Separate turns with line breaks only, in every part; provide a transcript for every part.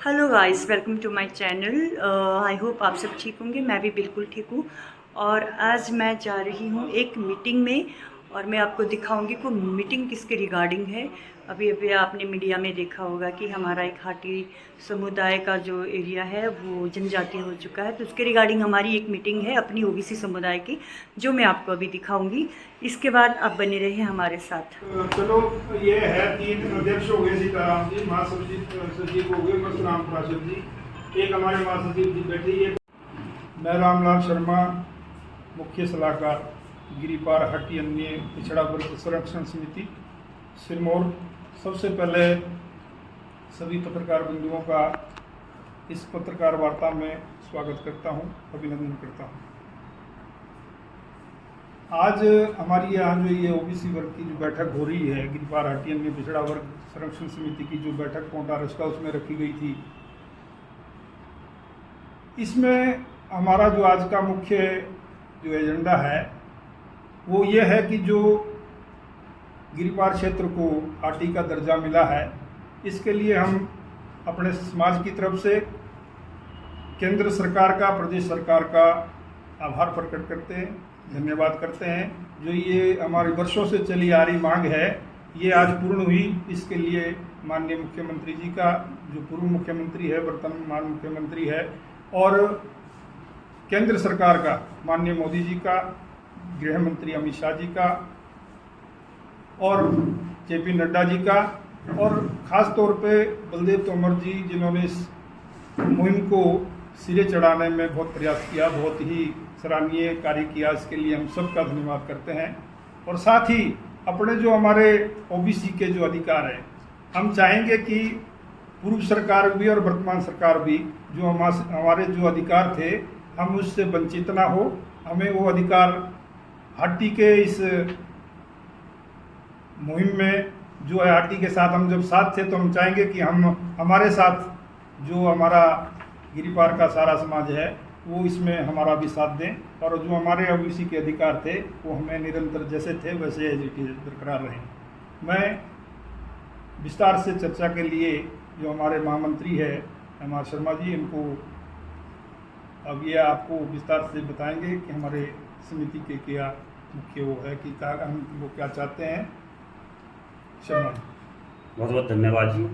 Hello guys, welcome to my channel. I hope आप सब ठीक होंगे। मैं भी बिल्कुल ठीक हूँ। और आज मैं जा रही हूँ एक मीटिंग में, और मैं आपको दिखाऊंगी वो मीटिंग किसके रिगार्डिंग है। अभी अभी आपने मीडिया में देखा होगा कि हमारा एक हाटी समुदाय का जो एरिया है वो जनजातीय हो चुका है, तो उसके रिगार्डिंग हमारी एक मीटिंग है अपनी ओबीसी समुदाय की, जो मैं आपको अभी दिखाऊंगी। इसके बाद आप बने रहे हमारे साथ।
चलो, ये है 3 अध्यक्ष हो गए, सीताराम जी, महासचिव हो गए परशुराम पार्षद जी, एक हमारे महासचिव जी बैठे। ये मैं रामलाल शर्मा, मुख्य सलाहकार गिरिपार हट्टी अन्य पिछड़ा वर्ग संरक्षण समिति सिरमौर। सबसे पहले सभी पत्रकार बंधुओं का इस पत्रकार वार्ता में स्वागत करता हूं, अभिनंदन करता हूं। आज हमारी यहाँ जो ये ओबीसी वर्ग की जो बैठक हो रही है, गिरिपार हट्टी अन्य पिछड़ा वर्ग संरक्षण समिति की जो बैठक पोंटा रस्का उसमें रखी गई थी, इसमें हमारा जो आज का मुख्य जो एजेंडा है वो ये है कि जो गिरिपार क्षेत्र को हाटी का दर्जा मिला है, इसके लिए हम अपने समाज की तरफ से केंद्र सरकार का, प्रदेश सरकार का आभार प्रकट करते हैं, धन्यवाद करते हैं। जो ये हमारी वर्षों से चली आ रही मांग है, ये आज पूर्ण हुई। इसके लिए माननीय मुख्यमंत्री जी का, जो पूर्व मुख्यमंत्री है, वर्तमान मुख्यमंत्री है, और केंद्र सरकार का, माननीय मोदी जी का, गृह मंत्री अमित शाह जी का, और जेपी नड्डा जी का, और ख़ास तौर पे बलदेव तोमर जी, जिन्होंने इस मुहिम को सिरे चढ़ाने में बहुत प्रयास किया, बहुत ही सराहनीय कार्य किया। इसके लिए हम सबका धन्यवाद करते हैं। और साथ ही अपने जो हमारे ओबीसी के जो अधिकार हैं, हम चाहेंगे कि पूर्व सरकार भी और वर्तमान सरकार भी जो हमारे जो अधिकार थे, हम उससे वंचित ना हो। हमें वो अधिकार हट्टी के इस मुहिम में जो है, हट्टी के साथ हम जब साथ थे, तो हम चाहेंगे कि हमारे साथ जो हमारा गिरिपार का सारा समाज है वो इसमें हमारा भी साथ दें, और जो हमारे ओबीसी के अधिकार थे वो हमें निरंतर जैसे थे वैसे बरकरार रहें। मैं विस्तार से चर्चा के लिए जो हमारे महामंत्री है हमारे शर्मा जी, इनको अब ये आपको विस्तार से बताएंगे कि हमारे समिति के क्या मुख्य वो है कि हम वो क्या चाहते हैं। शर्मा जी,
बहुत बहुत धन्यवाद जी।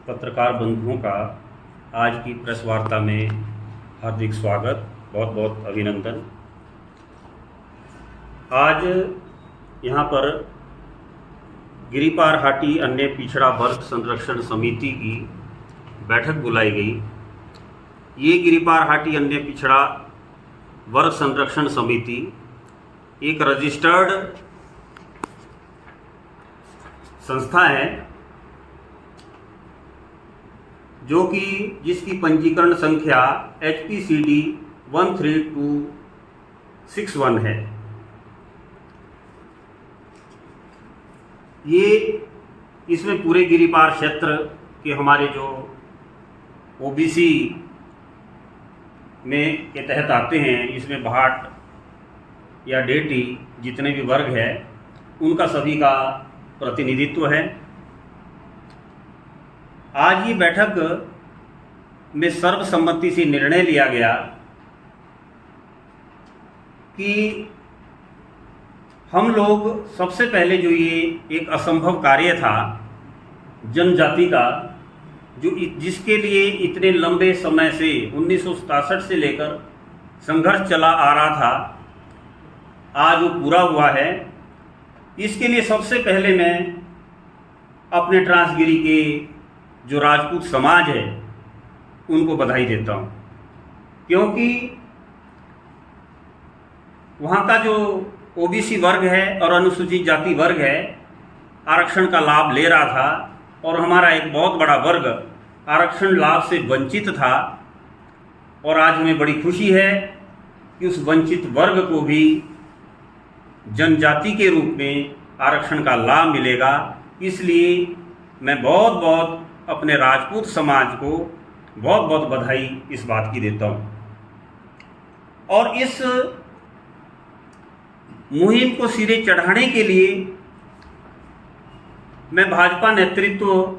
पत्रकार बंधुओं का आज की प्रेस वार्ता में हार्दिक स्वागत, बहुत बहुत अभिनंदन। आज यहाँ पर गिरिपार हाटी अन्य पिछड़ा वर्ग संरक्षण समिति की बैठक बुलाई गई। ये गिरिपार हाटी अन्य पिछड़ा वर्ग संरक्षण समिति एक रजिस्टर्ड संस्था है, जो कि जिसकी पंजीकरण संख्या HPCD 13261 है। ये इसमें पूरे गिरिपार क्षेत्र के हमारे जो ओबीसी में के तहत आते हैं, इसमें भाट या डेटी जितने भी वर्ग है उनका सभी का प्रतिनिधित्व है। आज ये बैठक में सर्वसम्मति से निर्णय लिया गया कि हम लोग सबसे पहले जो ये एक असंभव कार्य था जनजाति का, जो जिसके लिए इतने लंबे समय से 1967 से लेकर संघर्ष चला आ रहा था, आज वो पूरा हुआ है। इसके लिए सबसे पहले मैं अपने ट्रांसगिरी के जो राजपूत समाज है उनको बधाई देता हूँ, क्योंकि वहाँ का जो ओबीसी वर्ग है और अनुसूचित जाति वर्ग है आरक्षण का लाभ ले रहा था, और हमारा एक बहुत बड़ा वर्ग आरक्षण लाभ से वंचित था। और आज हमें बड़ी खुशी है कि उस वंचित वर्ग को भी जनजाति के रूप में आरक्षण का लाभ मिलेगा। इसलिए मैं बहुत बहुत अपने राजपूत समाज को बहुत बहुत बधाई इस बात की देता हूँ। और इस मुहिम को सिरे चढ़ाने के लिए मैं भाजपा नेतृत्व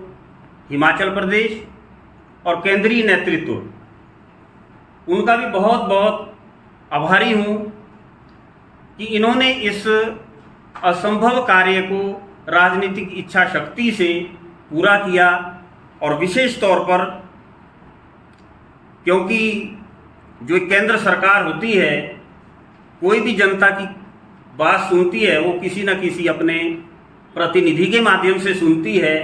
हिमाचल प्रदेश और केंद्रीय नेतृत्व, उनका भी बहुत बहुत आभारी हूँ कि इन्होंने इस असंभव कार्य को राजनीतिक इच्छा शक्ति से पूरा किया। और विशेष तौर पर क्योंकि जो केंद्र सरकार होती है, कोई भी जनता की बात सुनती है वो किसी न किसी अपने प्रतिनिधि के माध्यम से सुनती है।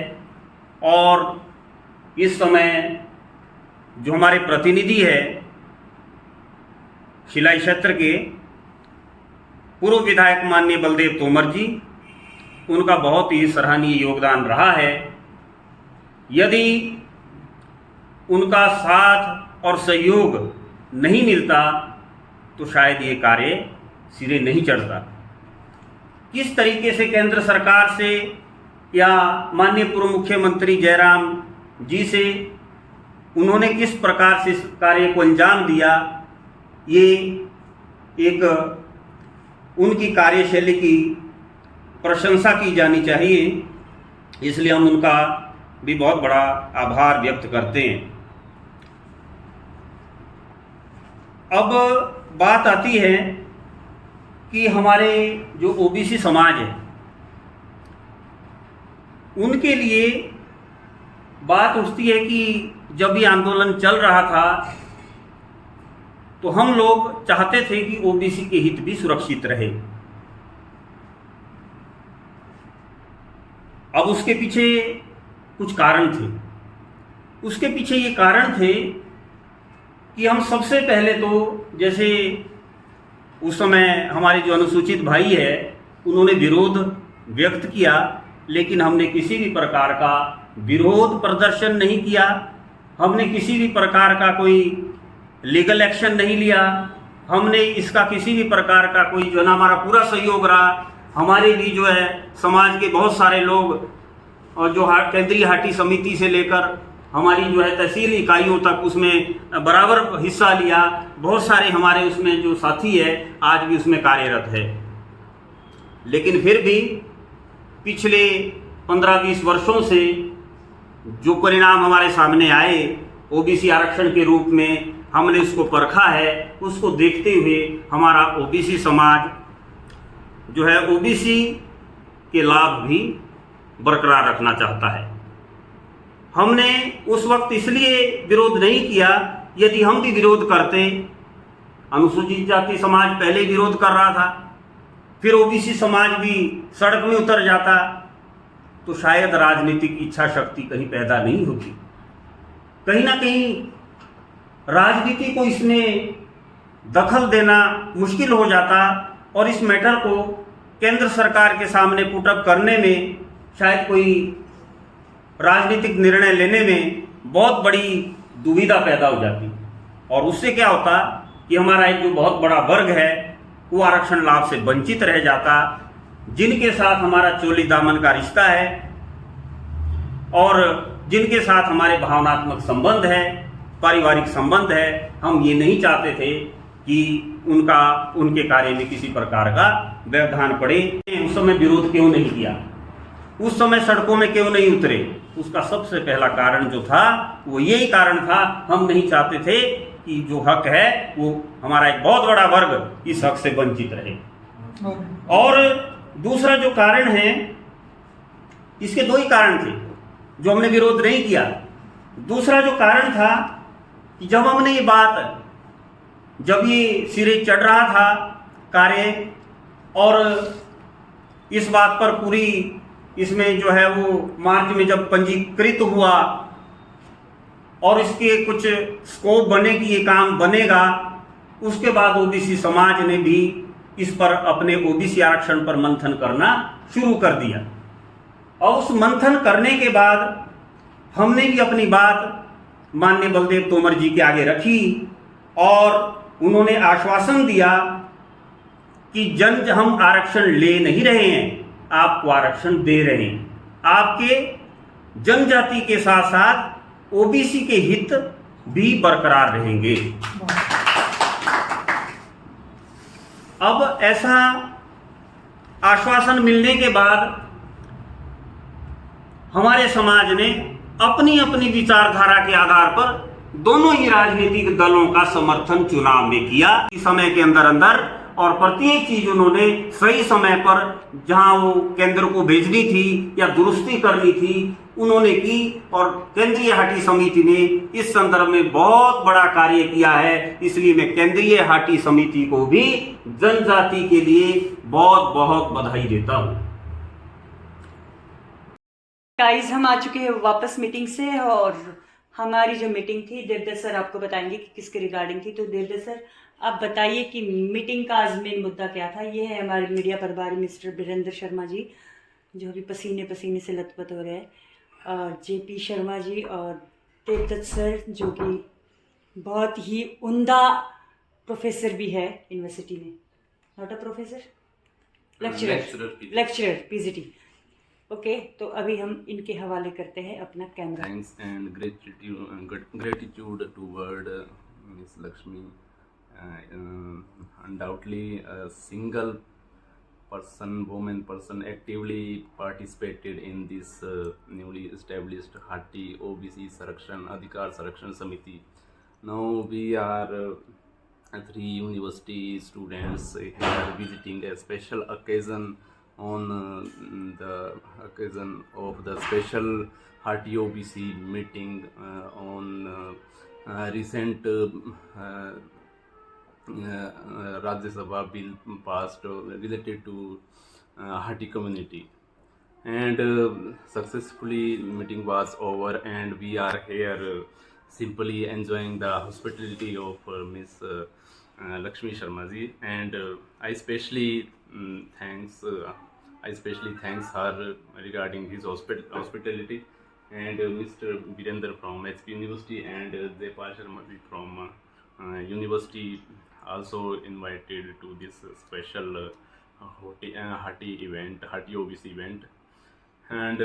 और इस समय जो हमारे प्रतिनिधि है शिलाई क्षेत्र के पूर्व विधायक माननीय बलदेव तोमर जी, उनका बहुत ही सराहनीय योगदान रहा है। यदि उनका साथ और सहयोग नहीं मिलता तो शायद ये कार्य सिरे नहीं चढ़ता। किस तरीके से केंद्र सरकार से या माननीय पूर्व मुख्यमंत्री जयराम जी से उन्होंने किस प्रकार से इस कार्य को अंजाम दिया, ये एक उनकी कार्यशैली की प्रशंसा की जानी चाहिए। इसलिए हम उनका भी बहुत बड़ा आभार व्यक्त करते हैं। अब बात आती है कि हमारे जो ओबीसी समाज है उनके लिए बात उठती है कि जब ये आंदोलन चल रहा था तो हम लोग चाहते थे कि ओबीसी के हित भी सुरक्षित रहे। अब उसके पीछे कुछ कारण थे। उसके पीछे ये कारण थे कि हम सबसे पहले तो जैसे उस समय हमारे जो अनुसूचित भाई है उन्होंने विरोध व्यक्त किया, लेकिन हमने किसी भी प्रकार का विरोध प्रदर्शन नहीं किया। हमने किसी भी प्रकार का कोई लीगल एक्शन नहीं लिया। हमने इसका किसी भी प्रकार का कोई जो है ना, हमारा पूरा सहयोग रहा। हमारे भी जो है समाज के बहुत सारे लोग और जो केंद्रीय हाटी समिति से लेकर हमारी जो है तहसील इकाइयों तक उसमें बराबर हिस्सा लिया। बहुत सारे हमारे उसमें जो साथी है आज भी उसमें कार्यरत है। लेकिन फिर भी पिछले 15-20 वर्षों से जो परिणाम हमारे सामने आए ओबीसी आरक्षण के रूप में, हमने उसको परखा है। उसको देखते हुए हमारा ओबीसी समाज जो है ओबीसी के लाभ भी बरकरार रखना चाहता है। हमने उस वक्त इसलिए विरोध नहीं किया, यदि हम भी विरोध करते, अनुसूचित जाति समाज पहले विरोध कर रहा था, फिर ओबीसी समाज भी सड़क में उतर जाता, तो शायद राजनीतिक इच्छा शक्ति कहीं पैदा नहीं होती। कहीं ना कहीं राजनीति को इसमें दखल देना मुश्किल हो जाता और इस मैटर को केंद्र सरकार के सामने पुट अप करने में, शायद कोई राजनीतिक निर्णय लेने में बहुत बड़ी दुविधा पैदा हो जाती। और उससे क्या होता कि हमारा एक जो बहुत बड़ा वर्ग है वो आरक्षण लाभ से वंचित रह जाता, जिनके साथ हमारा चोली दामन का रिश्ता है और जिनके साथ हमारे भावनात्मक संबंध है, पारिवारिक संबंध है। हम ये नहीं चाहते थे कि उनके कार्य में किसी प्रकार का व्यवधान पड़े। उस समय विरोध क्यों नहीं किया, उस समय सड़कों में क्यों नहीं उतरे? उसका सबसे पहला कारण जो था वो यही कारण था, हम नहीं चाहते थे कि जो हक है वो हमारा एक बहुत बड़ा वर्ग इस हक से वंचित रहे। और दूसरा जो कारण है, इसके दो ही कारण थे जो हमने विरोध नहीं किया। दूसरा जो कारण था कि जब हमने ये बात, जब ये सिरे चढ़ रहा था कार्य और इस बात पर पूरी इसमें जो है वो मार्च में जब पंजीकृत हुआ और इसके कुछ स्कोप बने कि ये काम बनेगा, उसके बाद ओबीसी समाज ने भी इस पर अपने ओबीसी आरक्षण पर मंथन करना शुरू कर दिया। और उस मंथन करने के बाद हमने भी अपनी बात माननीय बलदेव तोमर जी के आगे रखी और उन्होंने आश्वासन दिया कि हम आरक्षण ले नहीं रहे हैं, आपको आरक्षण दे रहे हैं। आपके जनजाति के साथ साथ ओबीसी के हित भी बरकरार रहेंगे। अब ऐसा आश्वासन मिलने के बाद हमारे समाज ने अपनी अपनी विचारधारा के आधार पर दोनों ही राजनीतिक दलों का समर्थन चुनाव में किया। इस समय के अंदर अंदर और प्रत्येक चीज उन्होंने सही समय पर जहां वो केंद्र को भेजनी थी या दुरुस्ती करनी थी उन्होंने की। और केंद्रीय हाटी समिति ने इस संदर्भ में बहुत बड़ा कार्य किया है। इसलिए मैं केंद्रीय हाटी समिति को भी जनजाति के लिए बहुत बहुत बधाई देता हूं।
गाइस, हम आ चुके हैं वापस मीटिंग से और हमारी जो मीटिंग थी देवदत्त सर आपको बताएंगे कि किसके रिगार्डिंग थी। तो देवदत्त सर, आप बताइए कि मीटिंग का आज मेन मुद्दा क्या था। ये है हमारे मीडिया प्रभारी मिस्टर वीरेंद्र शर्मा जी, जो अभी पसीने पसीने से लथपथ हो रहे हैं, और जेपी शर्मा जी और देवदत्त सर, जो कि बहुत ही उम्दा प्रोफेसर भी है यूनिवर्सिटी में। Not a professor, lecturer PGT. Okay, तो अभी हम इनके हवाले करते हैं अपना camera.
Thanks and gratitude toward Miss Lakshmi. Undoubtedly, a single woman person actively participated in this newly established Hati OBC Sarakshan Adhikar Sarakshan Samiti. Now we are 3 university students here visiting a special occasion on the occasion of the special Hati OBC meeting on recent Rajya Sabha bill passed related to Hati community, and successfully meeting was over and we are here simply enjoying the hospitality of Miss Lakshmi Sharma ji, and I especially thanks her regarding his hospitality, and Mr. Virender from HP University and Depal Sharma ji from university also invited to this special Hati event, Hati OBC event. And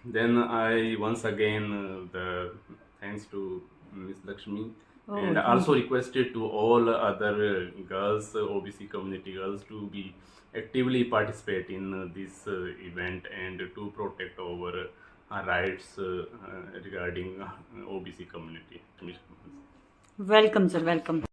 then I once again the thanks to Miss Lakshmi, and also requested to all other girls, OBC community girls, to be actively participate in this event and to protect our rights regarding OBC community.
Welcome sir, welcome.